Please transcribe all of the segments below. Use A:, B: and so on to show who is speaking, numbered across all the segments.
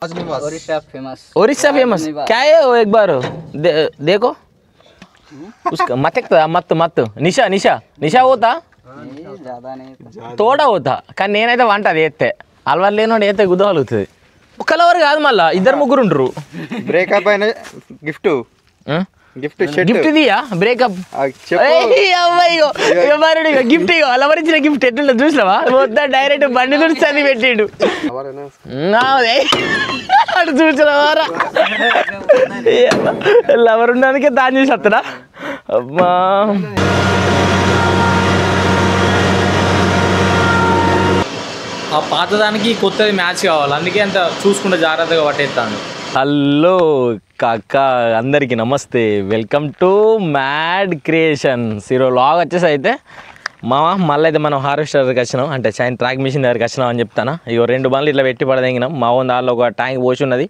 A: Orissa famous क्या है वो एक बार देखो उसका मत मत निशा निशा निशा होता తోడ అవుతా కానీ నేనైతే వంట అది వేస్తే అలవాటు లేనోడు వేస్తే గుద్దగలుగుతుంది ఒక్కలవరు కాదు మళ్ళీ ఇద్దరు ముగ్గురు ఉంటారు
B: బ్రేకప్ అయిన గిఫ్ట్
A: గిఫ్ట్ ఇదియా బ్రేకప్ మరి గిఫ్ట్ లవర్ ఇచ్చిన గిఫ్ట్ ఎట్లుంటే చూసినావా మొత్తం డైరెక్ట్ బండి దుడిచి పెట్టిండు అటు చూసినవారా లవర్ ఉండడానికే దాని చూసి వస్తాడా అమ్మా ఆ పాతదానికి కొత్తది మ్యాచ్ కావాలి అందుకే అంత చూసుకుంటే జాగ్రత్తగా పట్టేస్తాను హలో కాక అందరికీ నమస్తే వెల్కమ్ టు మ్యాడ్ క్రియేషన్స్ ఈరోజు లాగ్ వచ్చేసి అయితే మళ్ళీ అయితే మనం హార్వెస్టర్ దగ్గరికి వచ్చినాం అంటే చైన్ ట్రాక్ మిషన్ దగ్గరికి వచ్చినాం అని చెప్తాను ఇగో 2 బండ్లు ఇట్లా పెట్టి పడదగినాం మా దానిలో ఒక ట్యాంక్ పోసి ఉన్నది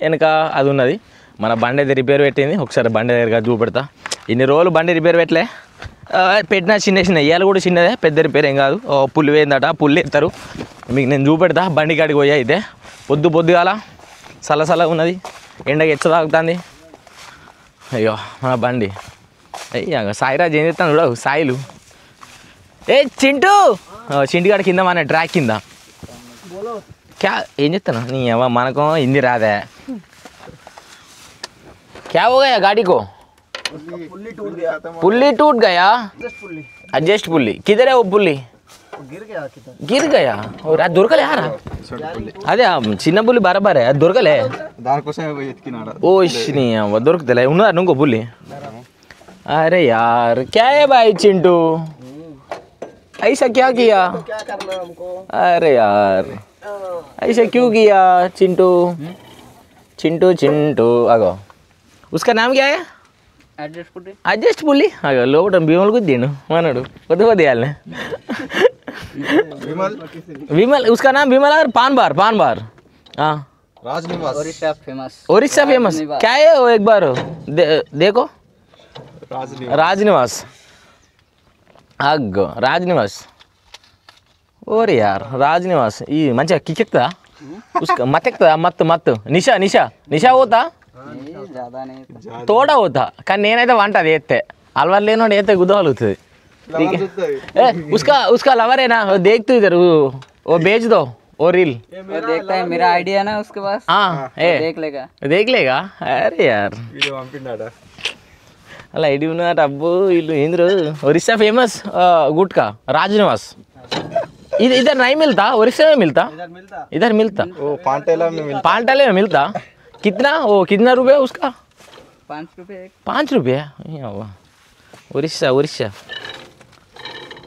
A: వెనక అది ఉన్నది మన బండి అయితే రిపేర్ పెట్టింది ఒకసారి బండి దగ్గర చూపెడతా ఇన్ని రోజులు బండి రిపేర్ పెట్టలే పెట్టిన చిన్న ఇయ్యాలు కూడా చిన్నదే పెద్ద రిపేర్ ఏం కాదు పుల్లు వేయిందట పుల్లు ఎత్తారు మీకు నేను చూపెడతా బండి కాడికి పోయా అయితే పొద్దుగాల చల్లగా ఉన్నది ఎండకి ఎచ్చ తాగుతుంది అయ్యో మన బండి అయ్యా సాయిరాజ్ ఏం చెప్తాను చూడ సాయిలు ఏ చింటూ చింటిగాడి కింద మన ట్రాక్ కింద క్యా ఏం చెప్తాను నీ అమ్మ మనకు హిందీ రాదే क्या हो गया गाड़ी को पुल्ली टूट गया एडजस्ट पुल्ली किधर है वो पुल्ली गिर गया और అది దొరకలే యారా అదే చిన్న పుల్లి బరాబరే అది దొరకలే
B: దానికోసమే పోయి ఎత్తికినాడు
A: ఓ ఇష్ని దొరుకుతలే ఉన్నదా ఇంకో పుల్లి अरे यार क्या है भाई चिंटू ऐसा क्या किया अरे यार ऐसा क्यों किया चिंटू चिंटू चिंटू आगो उसका नाम क्या है एडजस्ट पुल्ली अगर लोग भीमल को दिन मनाడు కొద్ది यार विमल उसका नाम विमल और पान बार हाँ ओरिस्सा फेमस क्या है वो एक बार देखो राजनिवास अग्गो राजनिवास और यार राजनिवास ये मंచిగా కిక్కెక్తా उसका मत निशा निशा निशा होता తోడ అవుతా కానీ నేనైతే వంట అది వేస్తే అలవాటు లేనోడు వేస్తే గుద్దగలుగుతుంది उसका लवर है ना देख तू इधर वो भेज दो वो रील
C: देखता है मेरा आईडी है ना उसके पास
A: हाँ देख लेगा अरे यार అలా ఐడి ఉన్న డబ్బు వీళ్ళు ఏంద్రు ఒరిస్సా ఫేమస్ गुटका राजनिवास इधर नहीं मिलता ओरिस्सा में मिलता इधर मिलता पांटेला में मिलता कितना रुपये उसका 5 रुपये उड़ीसा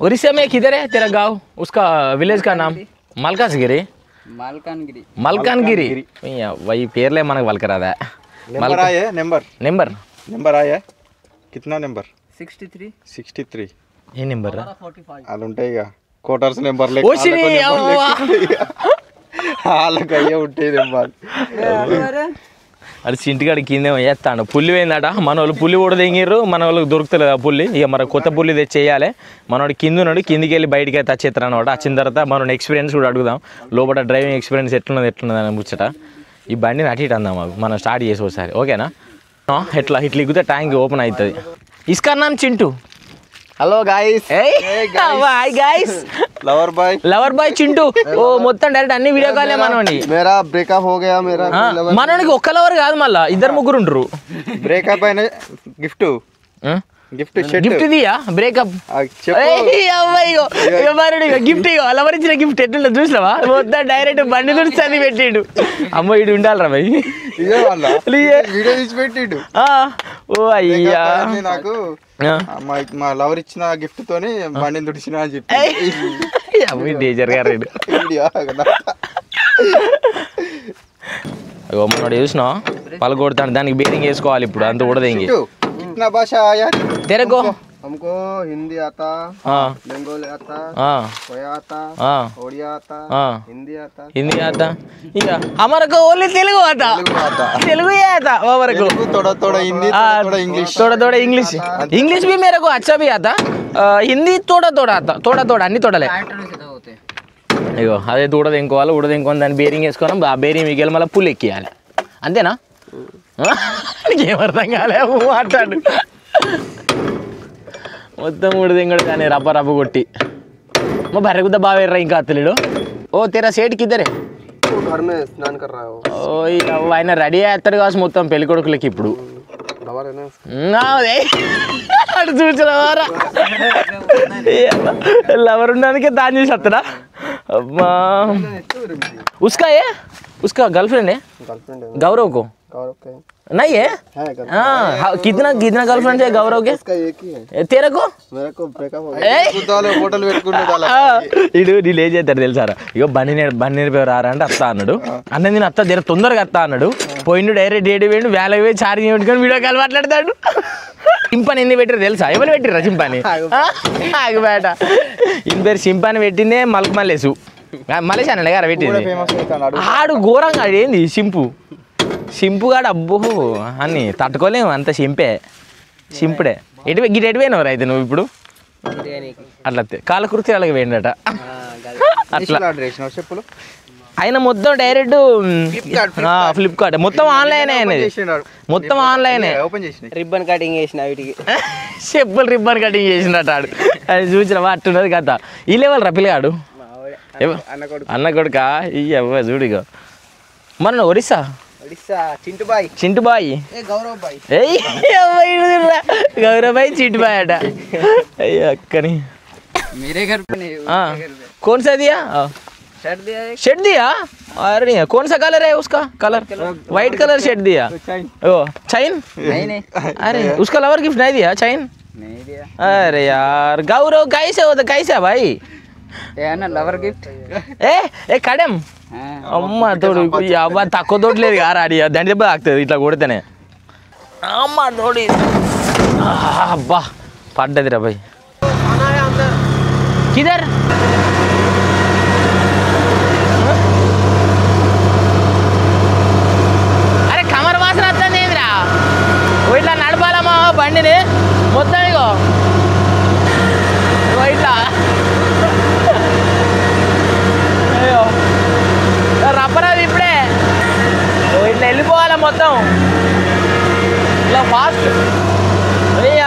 A: उड़ीसा में किधर है तेरा गांव उसका विलेज का नाम मलकानगिरी वही पेरले मन वलकरादा
B: नंबर आया कितना नंबर 63
A: ये नंबर
B: అలా ఉంటాయిగా క్వార్టర్స్ నెంబర్ లెక్క వాళ్ళకయ్యే ఉంటాయి నెంబర్
A: అది చింటిగాడి కింద వేస్తాడు పుల్లి పోయిందట మన వాళ్ళు పుల్లి కూడా తెంగిర్రు మన వాళ్ళకి దొరుకుతలేదు ఆ పుల్లి ఇక మరి కొత్త పుల్లి తెచ్చి చేయాలి మనోడు కింద ఉన్నాడు కిందికి వెళ్ళి బయటికి అయితే వచ్చేస్తారు అనమాట వచ్చిన తర్వాత మనం ఎక్స్పీరియన్స్ కూడా అడుగుదాం లోపల డ్రైవింగ్ ఎక్స్పీరియన్స్ ఎట్లున్నది అని ముచ్చట ఈ బండిని అటు ఇటు అందాం మాకు మనం స్టార్ట్ చేసి ఒకసారి ఓకేనా ఇట్లా ఇగ్గితే ట్యాంక్ ఓపెన్ అవుతుంది ఇస్కా నామ్ Chintu
B: hello guys
A: hi guys lover boy Chintu ओ మొత్తం డైరెక్ట్ అన్ని వీడియో కాలే మనోని
B: मेरा ब्रेकअप हो गया मेरा
A: మనోనికి ఒక్క లవర్ కాదు మళ్ళీ ఇద్దరు ముగ్గురు ఉంటారు
B: బ్రేకప్ అయిన గిఫ్ట్
A: ఇదియా బ్రేకప్ మరి గిఫ్ట్ లవర్ ఇచ్చిన గిఫ్ట్ ఎట్లుంటే చూసినావా మొత్తం డైరెక్ట్ బండి దుడిచి పెట్టిండు అమ్మ ఇటు ఉండాలరా భయ్
B: వీడియో తీసి పెట్టిండు
A: ఓ అయ్యా
B: నాకు మా లవర్ ఇచ్చిన గిఫ్ట్ తోని బండిని దుడిచిన అని చెప్పి
A: డేంజర్ గా రేడు మనోడు చూసినా పలగొడతాను దానికి బేరింగ్ వేసుకోవాలి ఇప్పుడు అంత కూడా దేంగి
B: कितना भाषा आया
A: तेरे को
B: हमको हिंदी आता बंगाली आता कोया आता ओडिया आता
A: हिंदी आता इक हमारे को ओनली तेलुगु आता तेलुगु ही आता हमारे को
B: थोड़ा हिंदी
A: थोड़ा इंग्लिश भी मेरे को अच्छा भी आता हिंदी थोड़ा आता अन्नी थोड़ा ले అయ్యో అదైతే ఉడదింకోవాలి, ఉడదింకొని దాన్ని బేరింగ్ వేసుకోవడం, ఆ బేరింగ్ మిగిలి మళ్ళీ పుల్ ఎక్కియాలి, అంతేనా? ఏమర్థం కాలే మాట్లాడు. మొత్తం ఉడదింగడు కానీ రబ్బ కొట్టి మా బర్రె గుద్ద బాగా ఎర్రా ఇంకా అత్తలేడు. ఓ తెరా సేట్కి ఇద్దరే ఓ ఆయన రెడీ అవుతాడు కావచ్చు మొత్తం పెళ్లి కొడుకులకి ఇప్పుడు. అటు చూసినవారా లవర్ ఉండడానికే దాని చేసి వస్తాడా? అమ్మా ఉస్కా ఏ उसका गर्लफ्रेंड है? गौरव को नहीं है? कितना कितना गर्लफ्रेंड है गौरव के? तेरे को? मेरे को ब्रेकअप हो गया. ఇడు నీళ్ళు ఏం చేస్తాడు తెలుసారా? ఇగో బండి రారా అంటే వస్తా అన్నాడు, అన్న నేను అత్త దగ్గర తొందరగా వస్తా అన్నాడు, పోయిండు డైరెక్ట్ ఏడు వేయండు, వేళ పోయి ఛార్జింగ్ పెట్టుకొని వీడియో కాల్ మాట్లాడతాడు. సింపాని ఎందుకు పెట్టారు తెలుసా? ఎవరు పెట్టిర్రా సింపాని? ఆగిపేట ఈయన పేరు సింపాని పెట్టిందే మల్క్ మల్లేసు, మలేష్ అన్నాడు గారా పెట్టింది. ఆడు ఘోరంగా ఏంది సింపుగాడు అబ్బో అని తట్టుకోలేము, అంత సింపుడే. గిట్ ఎటుపోయినవరు అయితే నువ్వు ఇప్పుడు? అట్లా కాలకృతి అలాగే పోయిండట అట్లా. ఆయన మొత్తం డైరెక్ట్ ఫ్లిప్కార్ట్ మొత్తం ఆన్లైన్ అనేది, మొత్తం ఆన్లైన్.
C: రిబ్బన్ కటింగ్ చేసిన వీటికి
A: చెప్పులు రిబ్బన్ కటింగ్ చేసినట్టు ఆడు. అది చూసినవా అట్టున్నది కదా. ఈ లెవెల్ రా పిల్లగాడు, అన్న కొడుక ఇవ్వ చూడిగో. మన ఒరిస్సా చింటుబాయి గౌరవ్ బాయ్ చింటుబాయ్ అట. అయ్యో అక్కని कौन सा दिया? शर्ट दिया? अरे कौन सा कलर है उसका? कलर वाइट कलर शर्ट दिया. ओ चाइन? नहीं. अरे उसका लवर गिफ्ट नहीं दिया? चाइन नहीं दिया. अरे यार गौरव कैसे होता, कैसा भाई
C: లవర్ గిఫ్ట్
A: ఏ కడెం అమ్మ తోడు అబ్బా తక్కువ తోటలేదు కారా అడి దాని దెబ్బ తాకుతుంది ఇట్లా కొడితేనే. అమ్మ తోడి అబ్బా పడ్డది రా భాయ్. కిదర్ అరే కమర్ వాసన వస్తుంది ఏందిరా? ఇట్లా నడపాలమ్మా బండిని మొత్తం ఇగో ఇట్లా రబ్బరాదు ఇప్పుడే ఇట్లా వెళ్ళిపోవాలి మొత్తం ఇట్లా ఫాస్ట్.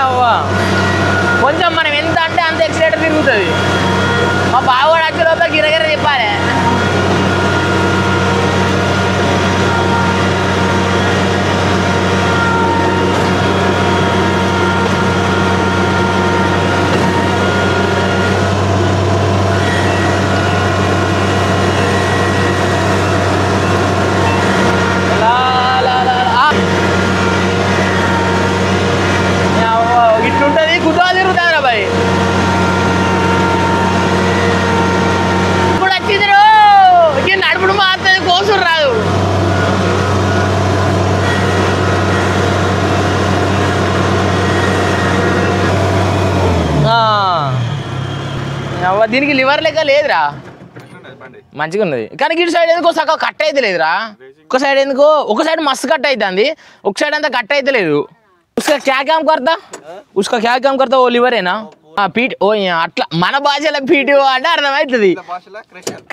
A: అవ్వా కొంచెం మనం ఎంత అంటే అంత ఎక్సిలేటర్ తిరుగుతుంది. మా బావగాడు వచ్చే లోపల గిరగిర చెప్పాలి. ఇట్లుంటది కుదా తిరుగుతారా బాయ్. ఇప్పుడు వచ్చింది నడుపుడు మాత్రం కోసుడు రాదు. దీనికి లివర్ లెక్క లేదురా, మంచిగా ఉన్నది కానీ ఇటు సైడ్ ఎందుకో సగం కట్ అయితే లేదురా. ఒక సైడ్ ఎందుకో ఒక సైడ్ మస్తు కట్ అవుతుంది, ఒక సైడ్ అంతా కట్ అయితే లేదు. उसका क्या काम करता? उसका क्या काम करता? वो లివర్ ఏనా? పీట్ ఓ అట్లా మన భాషలో పీటీఓ అంటే అర్థమవుతుంది,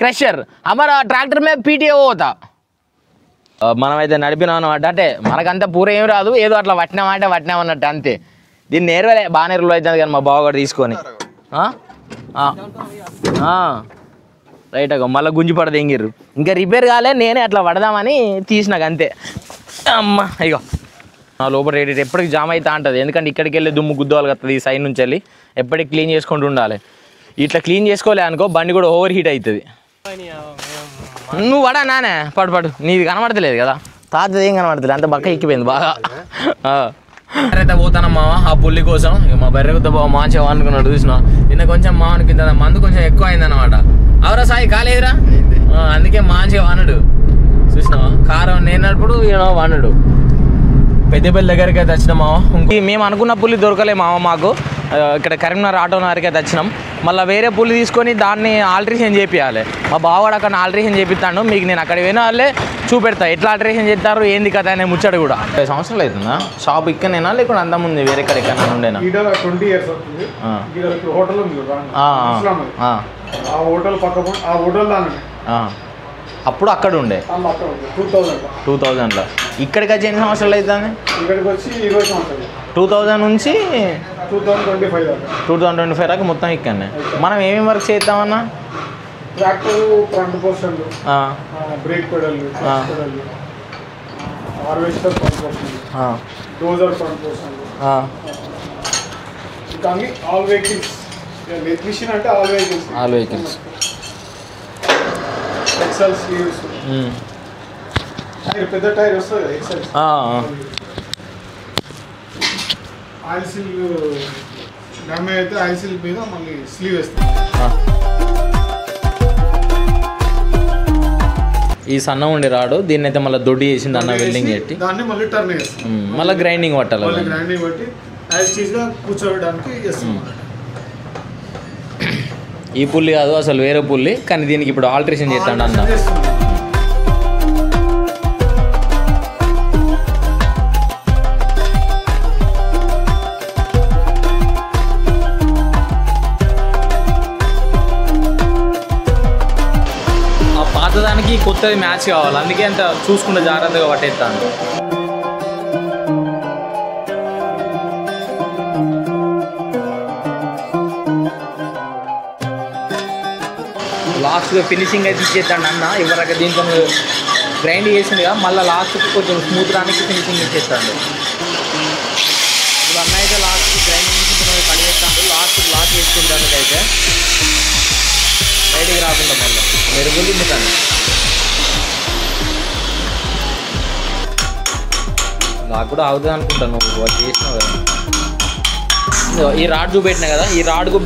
A: క్రషర్. అమర ట్రాక్టర్ మీద పీటీఓ పోతా. మనమైతే నడిపినాం అనమాట. అంటే మనకంతా పూర ఏం రాదు, ఏదో అట్లా వట్టినామన్నట్టు అంతే. దీన్ని నేర్వలే బాగా నేర్వలు అవుతుంది కానీ మా బావగాడు తీసుకొని రైట్ అగో మళ్ళీ గుంజి పడదు ఎంగిర్రు. ఇంకా రిపేర్ కాలే, నేనే అట్లా పడదామని తీసినాక అంతే. అమ్మ ఇగో లోపల రేట్ ఎప్పటికి జామ్ అవుతా ఉంటుంది, ఎందుకంటే ఇక్కడికి వెళ్ళి దుమ్ము గుద్దవాలి కదా ఈ సైడ్ నుంచి వెళ్ళి. ఎప్పటికి క్లీన్ చేసుకుంటూ ఉండాలి. ఇట్లా క్లీన్ చేసుకోలే అనుకో బండి కూడా ఓవర్ హీట్ అవుతుంది. నువ్వు పడా నానే పడు నీది కనబడతలేదు కదా, తాతది ఏం కనబడతలేదు, అంత బక్క ఎక్కిపోయింది బాగా. అయితే పోతానమ్మా ఆ పుల్లి కోసం. ఇక మా బర్రె కొద్ద బావ మంచిగా అనుకున్నాడు చూసిన. నిన్న కొంచెం మామూలుకి మందు కొంచెం ఎక్కువ అయిందనమాట. అవరా సాయి కాలేదురా, అందుకే మంచిగా వానడు చూసినావా. కారం నేను నడుపుడు వానడు. పెద్దపల్లి దగ్గరికి అయితే వచ్చిన మామ. మేము అనుకున్న పుల్లి దొరకలే మామ మాకు. ఇక్కడ కరీంనగర్ ఆటో నగర్కి అయితే వచ్చినాం. మళ్ళీ వేరే పుల్లి తీసుకొని దాన్ని ఆల్టరేషన్ చేపియాలి. మా బావగాడు అక్కడ ఆల్టరేషన్ చేపిస్తాను. మీకు నేను అక్కడ పోయిన వాళ్ళే చూపెడతా ఎట్లా ఆల్టరేషన్ చేస్తారు ఏంది కదా అనే ముచ్చట కూడా. 5 సంవత్సరాలు అవుతుందా షాప్ ఇక్కడనేనా లేకుండా అంతకుముందు వేరే ఎక్కడ ఉండేనా?
D: 20 years అవుతుంది. హోటల్ ఉంది ఆ హోటల్ పక్క ఆ హోటల్ దాని
A: అప్పుడు అక్కడ ఉండే 2000లో. ఇక్కడికి వచ్చి ఎన్ని సంవత్సరాలు అవుతుంది?
D: ఇక్కడికి వచ్చి 20 సంవత్సరాలు.
A: 2000 నుంచి
D: 2025
A: దాకా మొత్తం ఇక్కడనే. మనం ఏమేమి వర్క్ చేద్దామన్నా?
D: ట్రాక్టర్ ఫ్రంట్ పోర్షన్లు, బ్రేక్ పెడల్లు, పెడల్లు, హార్వెస్టర్ ఫ్రంట్ పోర్షన్లు, డోజర్ ఫ్రంట్ పోర్షన్లు, ఇంకా అన్ని ఆల్ వెహికల్స్. ఎలక్ట్రీషియన్ అంటే all vehicles. Axle sleeves, tyre పెద్ద టైర్ వస్తుంది ఎక్సెల్. ఆయిల్ సీల్ డ్యామేజ్ అయితే ఆయిల్ సీల్ మీద మళ్ళీ స్లీవ్ వేస్తాం.
A: ఈ సన్నం ఉండి రాడు దీన్ని అయితే మళ్ళీ దొడ్డి చేసింది అన్న వెల్డింగ్ పెట్టి
D: దాన్ని మళ్ళీ టర్న్ చేస్తాం.
A: మళ్ళీ గ్రైండింగ్ పట్టాలి.
D: గ్రైండింగ్ బట్టి యాజ్ చీజ్గా కూర్చోవడానికి చేస్తాం.
A: ఈ పుల్లి కాదు అసలు వేరే పుల్లి, కానీ దీనికి ఇప్పుడు ఆల్టరేషన్ చేస్తాడు అన్న. ఆ పాతదానికి కొత్తది మ్యాచ్ కావాలి, అందుకే అంత చూసుకుంటే జాగ్రత్తగా పట్టేస్తాను. లాస్ట్గా ఫినిషింగ్ అయితే ఇచ్చేస్తాడు అన్న. ఇవరకు దీంతో గ్రైండ్ చేసింది కదా, మళ్ళీ లాస్ట్కి కొంచెం స్మూత్ రానికి ఫినిషింగ్ ఇచ్చేస్తాడు. ఇప్పుడు అన్న అయితే లాస్ట్కి గ్రైండింగ్ కడిగేస్తాడు. లాస్ట్ చేసుకుంటానికి అయితే బయటికి రాకుండా మళ్ళీ మెరుగులు తింటాను. నాకు కూడా అవుతుంది అనుకుంటాను, నువ్వు చేసినావు కదా. ఈ రాడ్ చూపెట్టినా కదా, ఈ రాడ్కు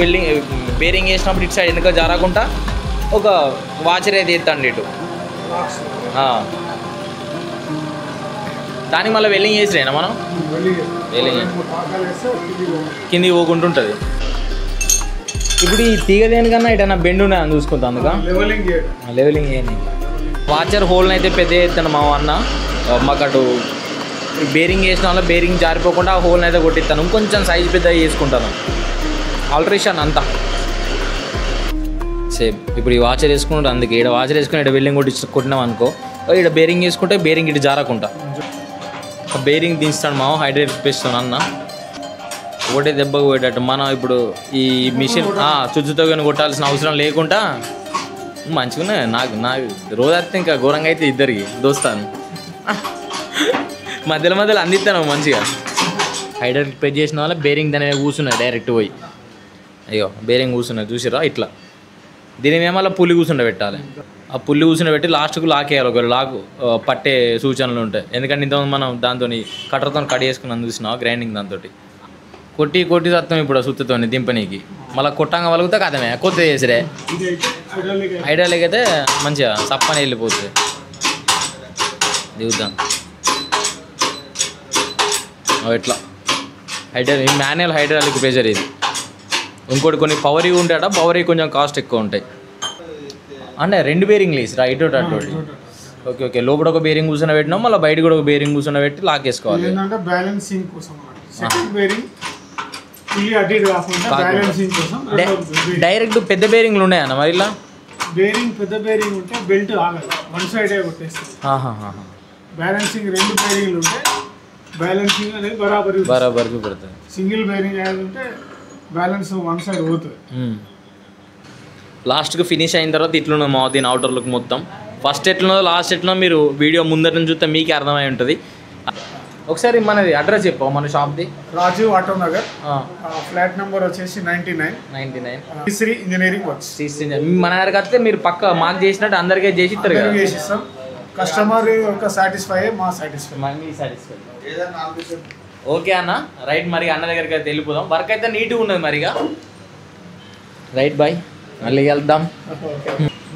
A: బేరింగ్ వేసినప్పుడు ఇటు సైడ్ వెనుక జారకుండా ఒక వాచర్ అయితే ఎత్తండి ఇటు. దానికి మళ్ళీ వెల్డింగ్ చేసిరేనా మనం? వెల్డింగ్ కిందికి పోకుంటుంటుంది. ఇప్పుడు ఈ తీగ దేనికన్నా ఇటన్నా బెండ్ ఉన్నాయని చూసుకుంటాం, అందుక లెవెలింగ్ చేయండి. వాచర్ హోల్ని అయితే పెద్ద ఎత్తాను మా అన్న. మాకు అటు బేరింగ్ వేసిన వల్ల బేరింగ్ జారిపోకుండా ఆ హోల్ని అయితే కొట్టిస్తాను. కొంచెం సైజ్ పెద్దగా చేసుకుంటాను. ఆల్టరేషన్ అంతా సేమ్. ఇప్పుడు ఈ వాచర్ వేసుకుంటాం, అందుకే ఇక్కడ వాచర్ వేసుకుని ఇక్కడ వెల్డింగ్ కొట్టినాం అనుకో, ఇక్కడ బేరింగ్ వేసుకుంటే బేరింగ్ ఇటు జారకుండా బేరింగ్ దించుతాడు మా హైడ్రేట్ ఇప్పిస్తాను అన్న. ఒకటే దెబ్బకు పోయేటట్టు మనం ఇప్పుడు ఈ మిషన్ చుచ్చుతో కానీ కొట్టాల్సిన అవసరం లేకుండా మంచిగా నాకు రోజు వస్తే ఇంకా ఘోరంగా అయితే ఇద్దరికి దోస్తాను. మధ్యలో అందిస్తాను మంచిగా. హైడ్రేట్ ప్రెస్ చేసిన వల్ల బేరింగ్ దాని కూర్చున్నాయి డైరెక్ట్ పోయి. అయ్యో బేరింగ్ కూర్చున్నాయి చూసిరా ఇట్లా. దీని మేమల్లా పుల్లి కూర్చుండబెట్టాలి. ఆ పుల్లి కూర్చుండబెట్టి లాస్ట్కు లాక్ వేయాలి. ఒక లాక్ పట్టే సూచనలు ఉంటాయి. ఎందుకంటే ఇంతకుముందు మనం దాంతో కట్టర్తో కట్ చేసుకున్నాను చూసినాం గ్రైండింగ్ దాంతో కొట్టి సత్తం. ఇప్పుడు సుత్తుతో దింపనీకి మళ్ళీ కొట్టంగా వలుగుతా కదమే కొత్త చేసిరే హైడ్రాలిక్ అయితే మంచిగా సప్పని వెళ్ళిపోతుంది. దిగుతాం ఇట్లా హైడ్రాలిక్ మాన్యువల్ హైడ్రాలిక్ ప్రెషర్ ఇది. ఇంకోటి కొన్ని పవర్ ఉంటాయట, పవర్ కొంచెం కాస్ట్ ఎక్కువ ఉంటాయి. అంటే 2 బేరింగ్లు వేసి రైట్ అటు. Okay okay. లోపల ఒక బేరింగ్ కూర్చొని పెట్టినాం, మళ్ళీ బయట కూడా ఒక బేరింగ్ కూర్చొని పెట్టి లాక్ వేసుకోవాలి.
D: బ్యాలెన్సింగ్ కోసం సెకండ్ బేరింగ్
A: డైరెక్ట్ పెద్ద బేరింగ్లు ఉన్నాయన్న మరి ఇలా?
D: బేరింగ్ పెద్ద బేరింగ్ ఉంటే బెల్ట్ ఆగదు, వన్ సైడ్ కొట్టేస్తుంది. బ్యాలెన్సింగ్ 2 బేరింగ్లు ఉంటే బ్యాలెన్సింగ్ అనేది బరాబర్
A: చూపెడుతుంది.
D: సింగిల్ బేరింగ్ అనేది ఉంటే బ్యాలెన్స్ వన్ సైడ్ పోతుంది.
A: లాస్ట్కి ఫినిష్ అయిన తర్వాత ఇట్లున్నది మా దీని అవుటర్ లుక్ మొత్తం. ఫస్ట్ ఎట్లున్నదో లాస్ట్ ఎట్లున్నదో మీరు వీడియో ముందట నుంచి చూస్తే మీకే అర్థమై ఉంటుంది. ఒకసారి మనది అడ్రస్ చెప్పు, మన షాప్ది.
D: రాజీవ్ ఆటో నగర్, ఫ్లాట్ నెంబర్ వచ్చేసి 99 శ్రీ ఇంజనీరింగ్ వర్క్స్.
A: మన దగ్గరికి వస్తే మీరు పక్క మాకు చేసినట్టు అందరికీ చేసి ఇస్తారు కదా.
D: చేసిస్తాం. కస్టమర్ యొక్క సాటిస్ఫై మా సాటిస్ఫై.
A: ఓకే అన్న రైట్. మరి అన్న దగ్గరికి అయితే వెళ్ళిపోదాం. వర్క్ అయితే నీట్గా ఉన్నది మరిగా. రైట్ బాయ్, మళ్ళీ వెళ్దాం.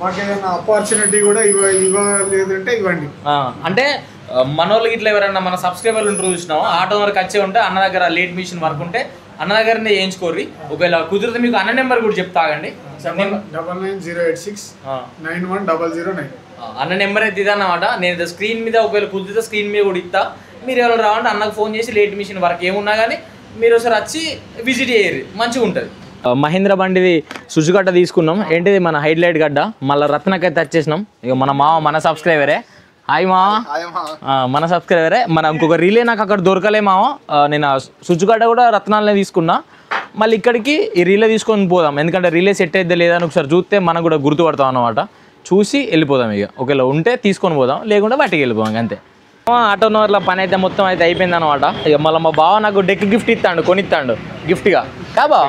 D: మాకు ఏదైనా ఆపర్చునిటీ కూడా ఇవ్వలేదంటే ఇవ్వండి.
A: అంటే మన వాళ్ళకి ఇట్లా ఎవరైనా మన సబ్స్క్రైబర్లు ఉంటారు చూసినాం, ఆటో వరకు వచ్చే ఉంటే అన్న దగ్గర లేట్ మిషన్ వర్క్ ఉంటే అన్న దగ్గరనే చేయించుకోర్రి. ఒకవేళ కుదిరితే మీకు అన్న నెంబర్ కూడా చెప్తాగండి.
D: 9908691009.
A: అన్న నెంబర్ అయితే ఇదన్నమాట. నేను స్క్రీన్ మీద ఒకవేళ కుదిరితే స్క్రీన్ మీద కూడా ఇస్తా. మీరు ఎవరు రావంటే అన్నకు ఫోన్ చేసి లేట్ మిషన్ వరకు ఏమున్నా కానీ మీరు ఒకసారి వచ్చి విజిట్ చేయరు, మంచిగా ఉంటుంది. మహేంద్ర బండిది సుజుగడ్డ తీసుకున్నాం. ఏంటిది మన హైలైట్ గడ్డ. మళ్ళీ రత్నకైతే వచ్చేసినాం. ఇక మన మామ మన సబ్స్క్రైబరే. హాయ్ మామ, మన సబ్స్క్రైబరే. మన ఇంకొక రీలే నాకు అక్కడ దొరకలే మామ. నేను సుజుగడ్డ కూడా రత్నాలనే తీసుకున్నా. మళ్ళీ ఇక్కడికి ఈ రీలే తీసుకొని పోదాం. ఎందుకంటే రీలే సెట్ అయితే లేదా అని ఒకసారి చూస్తే మనకు కూడా గుర్తుపడతాం అన్నమాట. చూసి వెళ్ళిపోదాం. ఇక ఒకవేళ ఉంటే తీసుకొని పోదాం, లేకుంటే బయటికి వెళ్ళిపోదాం అంతే. ఆటో నవర్ల పని అయితే మొత్తం అయితే అయిపోయింది అనమాట. ఇక మళ్ళీ మా బావ నాకు డెక్ గిఫ్ట్ ఇస్తాడు, కొనిస్తాడు గిఫ్ట్గా. కా బావ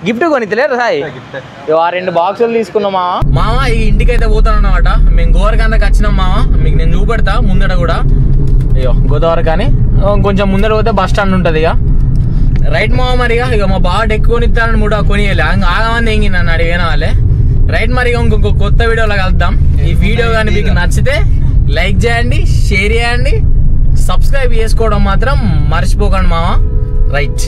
A: గిఫ్ట్ కొనిత్తలేరు సాయి. ఆ 2 బాక్సులు తీసుకున్నాం మామ. ఈ ఇంటికి అయితే పోతాను అనమాట. మేము గోవర్కందకి వచ్చినాం మామ. మీకు నేను చూపెడతా ముందట కూడా. అయ్యో గోదావరి కానీ కొంచెం ముందర పోతే బస్ స్టాండ్ ఉంటుంది. ఇక రైట్ మామ. మరి ఇక మా బావ డెక్ కొనిస్తానని కూడా కొనియాలి. ఆగమంది ఏంగి నన్ను అడిగిన వాళ్ళే. రైట్ మరి ఇంకొక కొత్త వీడియోలో కలుద్దాం. ఈ వీడియో కానీ మీకు నచ్చితే లైక్ చేయండి, షేర్ చేయండి, సబ్స్క్రైబ్ చేసుకోవడం మాత్రం మర్చిపోకండి మామ. రైట్.